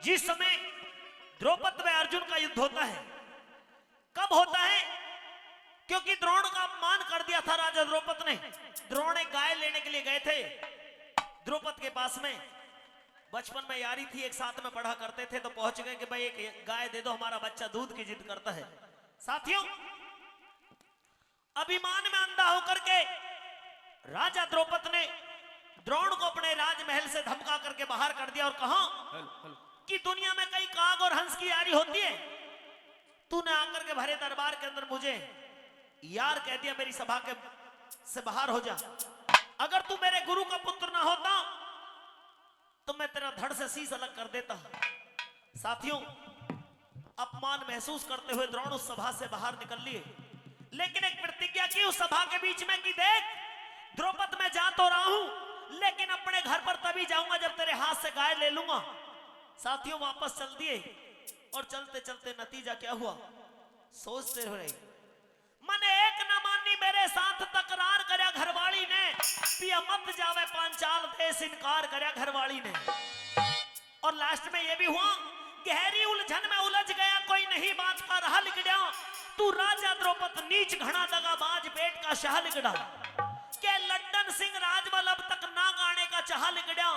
जिस समय द्रौपद में अर्जुन का युद्ध होता है, कब होता है? क्योंकि द्रोण का अपमान कर दिया था राजा द्रौपद ने। द्रोण एक गाय लेने के लिए गए थे द्रौपद के पास में। बचपन में यारी थी, एक साथ में पढ़ा करते थे, तो पहुंच गए कि भाई एक गाय दे दो, हमारा बच्चा दूध की जिद करता है। साथियों, अभिमान में अंधा होकर के राजा द्रौपद ने द्रोण को अपने राजमहल से धमका करके बाहर कर दिया और कहा कि दुनिया में कई काग और हंस की यारी होती है, तूने आकर के भरे दरबार के अंदर मुझे यार कह दिया, मेरी सभा के से बाहर हो जा। अगर तू मेरे गुरु का पुत्र ना होता तो मैं तेरा धड़ से शीश अलग कर देता। साथियों, अपमान महसूस करते हुए द्रोण उस सभा से बाहर निकल लिए, लेकिन एक प्रतिज्ञा की उस सभा के बीच में कि देख द्रौपद, मैं जा तो रहा हूं, लेकिन अपने घर पर तभी जाऊंगा जब तेरे हाथ से गाय ले लूंगा। साथियों, वापस चल दिए और चलते चलते नतीजा क्या हुआ सोचते रहे। मने एक न मानी मेरे साथ तकरार करया घरवाली ने, पिया मत जावे पांचाल देश इनकार करया घरवाली ने। और लास्ट में ये भी हुआ, गहरी उलझन में उलझ गया, कोई नहीं बात का रहा लिगड़ा, तू राजा द्रौपद नीच घना दगाबाज पेट का शाह लिगड़ा। के लड्डन सिंह राजबल अब तक ना गाने का चाह लिगड़ा,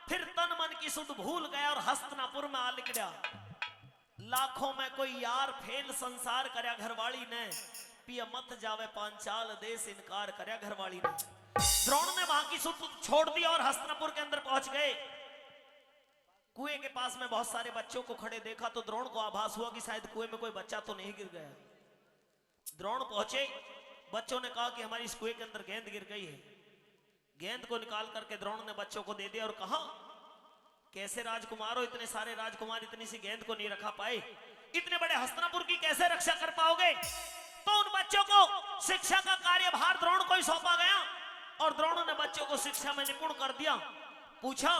फिर तन मन की सुध भूल गया और हस्तिनापुर में आ लिगड़ा। लाखों में कोई यार फेल संसार करया घरवाली ने, पिया मत जावे पांचाल देश इनकार करया घरवाली ने। द्रोण ने वहां की सुध छोड़ दी और हस्तिनापुर के अंदर पहुंच गए। कुएं के पास में बहुत सारे बच्चों को खड़े देखा तो द्रोण को आभास हुआ कि शायद कुएं में कोई बच्चा तो नहीं गिर गया। द्रोण पहुंचे, बच्चों ने कहा कि हमारी इस कुएं के अंदर गेंद गिर गई है। गेंद को निकाल करके द्रोण ने बच्चों को दे दिया और कहा, कैसे राजकुमार हो, इतने सारे राजकुमार इतनी सी गेंद को नहीं रखा पाए, इतने बड़े हस्तिनापुर की कैसे रक्षा कर पाओगे? तो उन बच्चों को शिक्षा का कार्यभार द्रोण को ही सौंपा गया और द्रोण ने बच्चों को शिक्षा में निपुण कर दिया। पूछा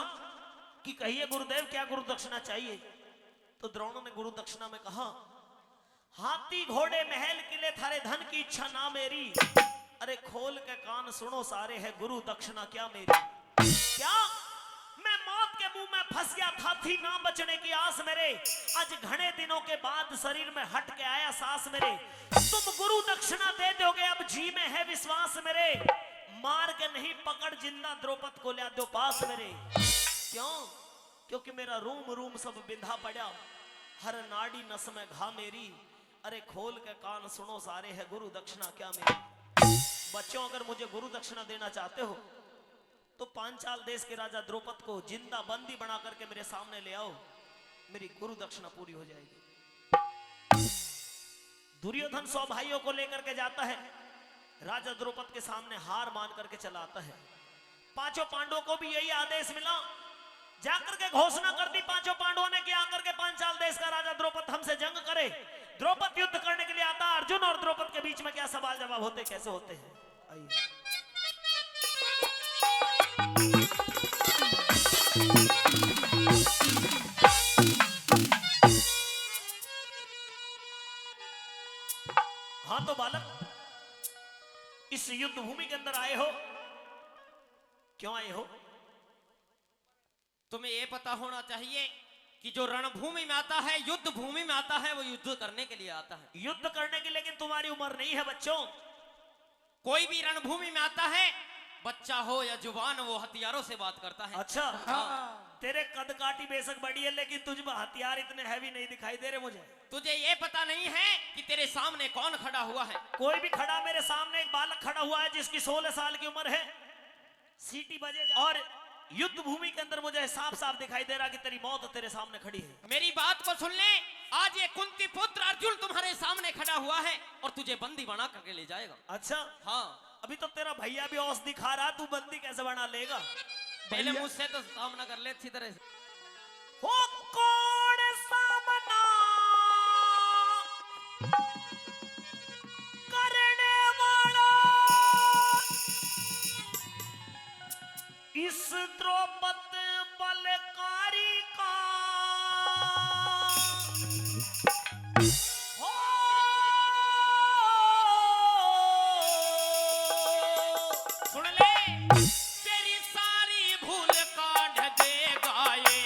कि कहिए गुरुदेव, क्या गुरु दक्षिणा चाहिए? तो द्रोण ने गुरु दक्षिणा में कहा, हाथी घोड़े महल किले थारे धन की इच्छा ना मेरी, अरे खोल के कान सुनो सारे, है गुरु दक्षिणा क्या मेरी। क्या मैं मौत के मुंह में फंस गया था, थी ना बचने की आस मेरे, आज घने दिनों के बाद शरीर में हट के आया सांस मेरे, तुम गुरु दक्षिणा दे दोगे अब जी में है विश्वास मेरे, मार के नहीं पकड़ जिंदा द्रौपद को ला दो पास मेरे। क्यों? क्योंकि मेरा रूम रूम सब बिंधा पड़ा, हर नाड़ी नस में घा मेरी, अरे खोल के कान सुनो सारे, है गुरु दक्षिणा क्या मेरी। बच्चों, अगर मुझे गुरु दक्षिणा देना चाहते हो तो पांचाल देश के राजा द्रौपद को जिंदा बंदी बना करके मेरे सामने ले आओ, मेरी गुरु दक्षिणा पूरी हो जाएगी। दुर्योधन 100 भाइयों को लेकर के जाता है, राजा द्रौपद के सामने हार मान करके चला आता है। पांचों पांडवों को भी यही आदेश मिला, जाकर के घोषणा कर दी पांचों पांडवों ने कि आकर के पांचाल देश का राजा द्रौपद हमसे जंग करे। द्रौपद युद्ध करने के लिए आता, अर्जुन और द्रौपद के बीच में क्या सवाल जवाब होते, कैसे होते हैं, आइए। हाँ तो बालक, इस युद्ध भूमि के अंदर आए हो, क्यों आए हो? तुम्हें यह पता होना चाहिए कि जो रणभूमि में आता है, युद्ध भूमि में आता है, वो युद्ध करने के लिए आता है। युद्ध करने की लेकिन तुम्हारी उम्र नहीं है बच्चों। कोई भी रणभूमि में आता है, बच्चा हो या जुबान, वो हथियारों से बात करता है। अच्छा, हाँ। तेरे कद काठी बेशक बड़ी है, लेकिन तुझ में हथियार इतने हैवी नहीं दिखाई दे रहे मुझे। तुझे ये पता नहीं है कि तेरे सामने कौन खड़ा हुआ है? कोई भी खड़ा, मेरे सामने एक बालक खड़ा हुआ है जिसकी 16 साल की उम्र है, सीटी बजे और युद्ध भूमि के अंदर मुझे साफ साफ दिखाई दे रहा कि तेरी मौत तेरे सामने खड़ी है। मेरी बात को सुन ले, आज ये कुंती पुत्र अर्जुन तुम्हारे सामने खड़ा हुआ है और तुझे बंदी बना करके ले जाएगा। अच्छा, हाँ। अभी तो तेरा भैया भी औस दिखा रहा, तू बंदी कैसे बना लेगा? पहले मुझसे तो सामना कर ले अच्छी तरह से। हो कौन सामना करने वाला इस द्रौपद बलकारी का, सुन ले, तेरी सारी भूल काढ़ देगा ये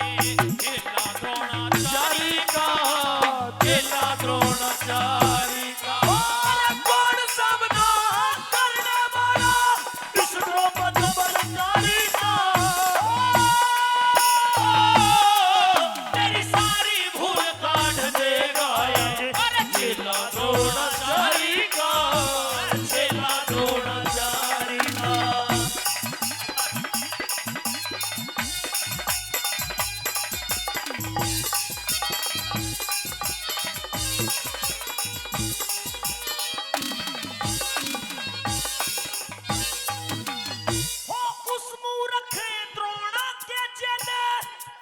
हो उस मूर्ख द्रोणा के चेले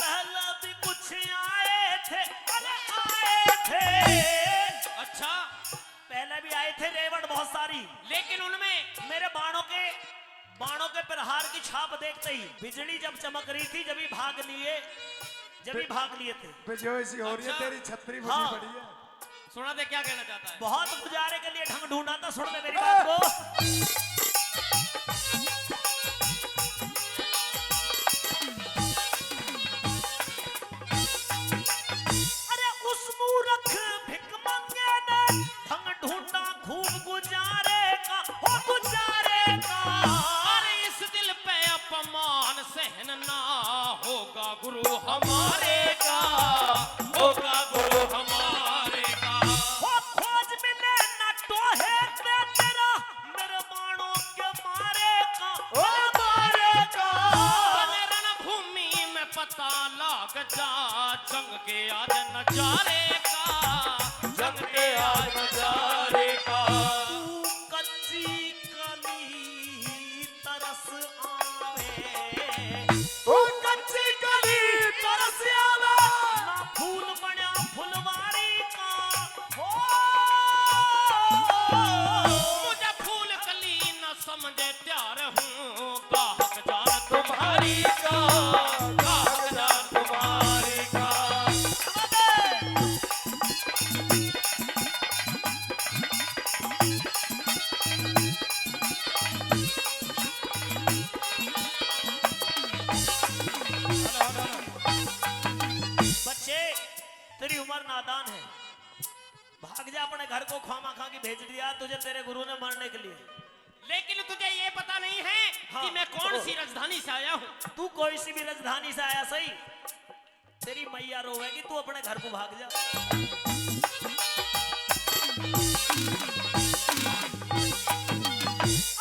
पहले भी कुछ आए थे, अरे आए थे। अच्छा, पहले भी आए थे रेवण बहुत सारी, लेकिन उनमें मेरे बाणों के प्रहार की छाप देखते ही बिजली जब चमक रही थी, जब ही भाग लिए थे। बेजोसी हो रही है, अच्छा। तेरी छतरी हाँ। बड़ी बड़ी है। सुना दे क्या कहना चाहता है। बहुत गुजारे के लिए ढंग ढूंढा था, सुन ले मेरी बात को। अरे उस मूर्ख भिखमंगे ने ढंग ढूंढा खूब गुजारे का, हो गुजारे का। अरे इस दिल पे अपमान सहन ना होगा गुरु हमारे का, होगा गुरु हमारे का। हो खोज मिले न टोहे ते तेरा, मेरे बाणों के मारे का, ओ मारे का। बने रणभूमि में पता लाग जा, जंग के आज नजारे का, जंग के आज नजारे का। तू कच्ची कली तरस आवे, ओ कच्ची कली तरस आवे, ना फूल बना फुलवारी का। हो मुझे फूल कली न समझे प्यार हूँ, गाहक जान तुम्हारी का, गाहक जान तुम्हारी का। बच्चे, तेरी उम्र नादान है, भाग जा अपने घर को। खामा खा की भेज दिया तुझे तेरे गुरु ने मारने के लिए। लेकिन तुझे ये पता नहीं है हाँ। कि मैं कौन सी राजधानी से आया हूँ। तू कोई सी भी राजधानी से आया सही, तेरी मैया रोवेगी, तू अपने घर को भाग जा।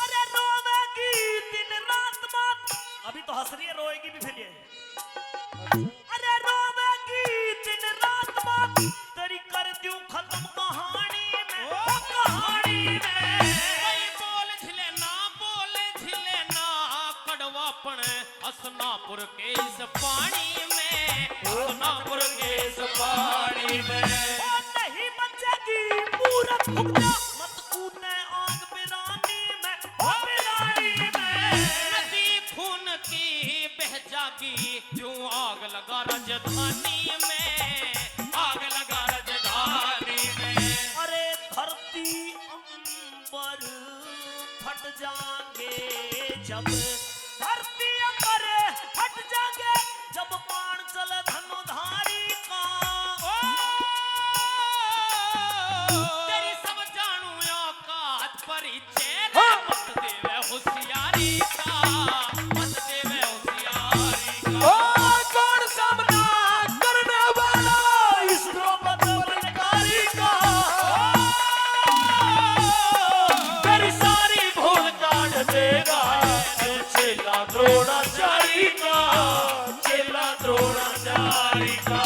अरे रोवेगी दिन रात बात, अभी तो हंस रही है, रोएगी भी फिर ये। अरे रोवेगी दिन रात बात, तेरी कर दूं खत्म कहानी में, ओ कहानी में। कोई बोले झिले ना कड़वापन हसनापुर के इस पानी में, हसनापुर के इस पानी में। ओ नहीं बचेगी मूरत, रुक जा, मत कूदने आग पिरानी में, ओ पिरानी में। नदी खून की बह जागी, क्यों आग लगा राजधानी में, आग लगा राजधानी में। अरे धरती अंबर फट जाएंगे जब, धरती अंबर फट जाएंगे जब बाण चले धनुधारी का। तेरी सब जानू औकात परिचय रे, मत देवे होशियारी का, मत देवे होशियारी का। ओ कौन सामना करने वाला इस द्रौपदी बनकारी का, तेरी सारी भूल काट देगा चेला द्रोणाचारी का, चेला द्रोणाचारी का।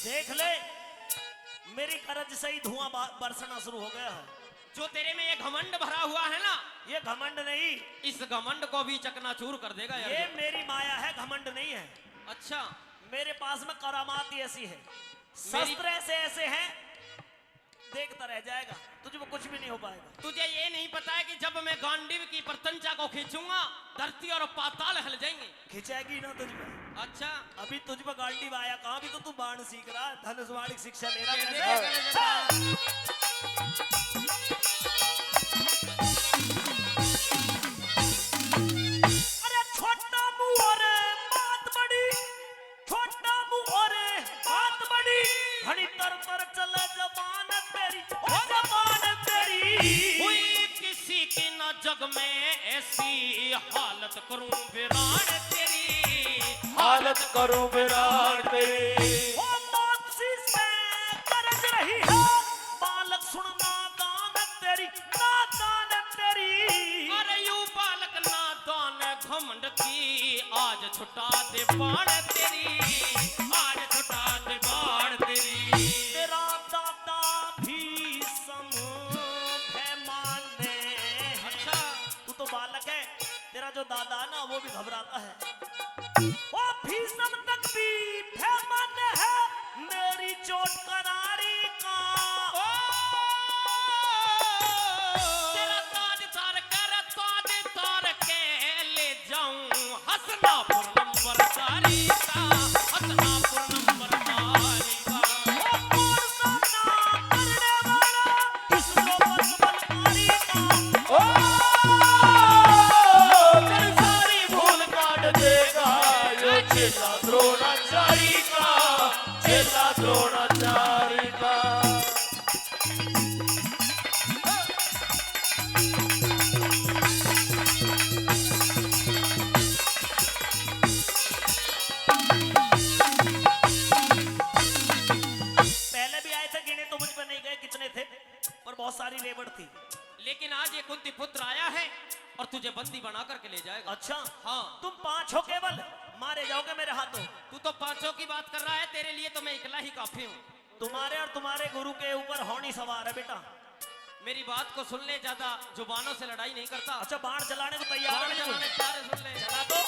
देख ले, मेरी गरज से ही धुआं बरसना शुरू हो गया है। जो तेरे में ये घमंड भरा हुआ है ना, ये घमंड नहीं, इस घमंड को भी चकनाचूर कर देगा यार। ये मेरी माया है, घमंड नहीं है। अच्छा, मेरे पास में करामात ही ऐसी है, शस्त्र ऐसे ऐसे हैं, देखता रह जाएगा, तुझे कुछ भी नहीं हो पाएगा। तुझे ये नहीं पता है कि जब मैं गांडीव की प्रतंचा को खींचूंगा, धरती और पाताल हिल जाएंगे। खिंचेगी ना तुझ पे। अच्छा, अभी तुझ पे गांडी आया कहाँ, भी तो तू बाण सीख रहा, धनुष बाण की शिक्षा ले रहा ये कैसे? देख ले अरे छोटा मुंह और बात बड़ी, छोटा मुंह और बात बड़ी, घड़ी तर तर चले जबान तेरी, ओ जबान तेरी। हुई किसी की न जग में ऐसी हालत करूं विराट तेरी, हालत करूं विराट तेरी। ओ मौत सी द्रोणाचार्य का। पहले भी आए थे, गिने तो मुझ पे नहीं गए कितने थे, पर बहुत सारी लेबर थी। लेकिन आज ये कुंती पुत्र आया है और तुझे बंदी बना करके ले जाएगा। अच्छा हाँ। तुम 5 हो केवल, मारे जाओगे मेरे हाथों। तू तो पांचों की बात कर रहा है, तेरे लिए तो मैं इकला ही काफी हूँ। तुम्हारे और तुम्हारे गुरु के ऊपर हौनी सवार है बेटा। मेरी बात को सुन ले, ज्यादा जुबानों से लड़ाई नहीं करता। अच्छा बाण चलाने को तैयार बाण है चलाने बिल्कुल? तैयार है, सुन ले। चला दो।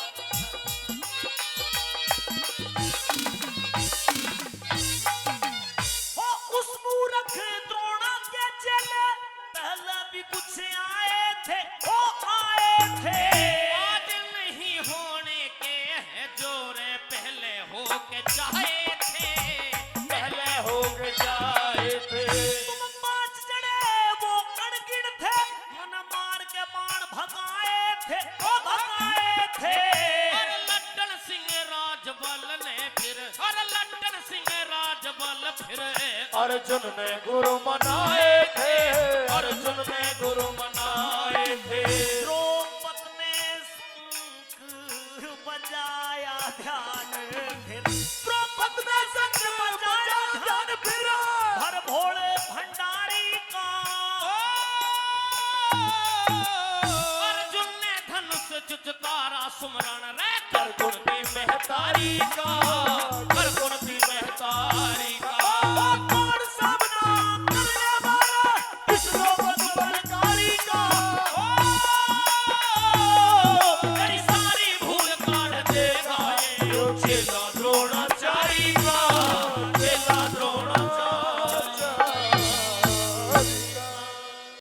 हो उस मूर्ख द्रोणा के चले पहले भी कुछ आए थे, ओ आए थे। आज नहीं होने के है जोरे, पहले हो के चाहे थे। पहले हो के जाए थे। तुम 5 जने वो अड़गिड़ थे, मन मार के बाण भगाए थे, ओ भगाए थे। और लड्डन सिंह राजबल ने फिर, और लड्डन सिंह राजबल फिर अर्जुन ने गुरु मनाए थे, अर्जुन ने गुरु मनाए थे। द्रौपद ने शंख बजाया ध्यान फिर, द्रौपद ने शंख बजाया ध्यान फिर, हर भोले भंडारी का। अर्जुन ने धनुष चुचकारा सुमरण रे कर कुंती महतारी का, कर कुंती महतारी का।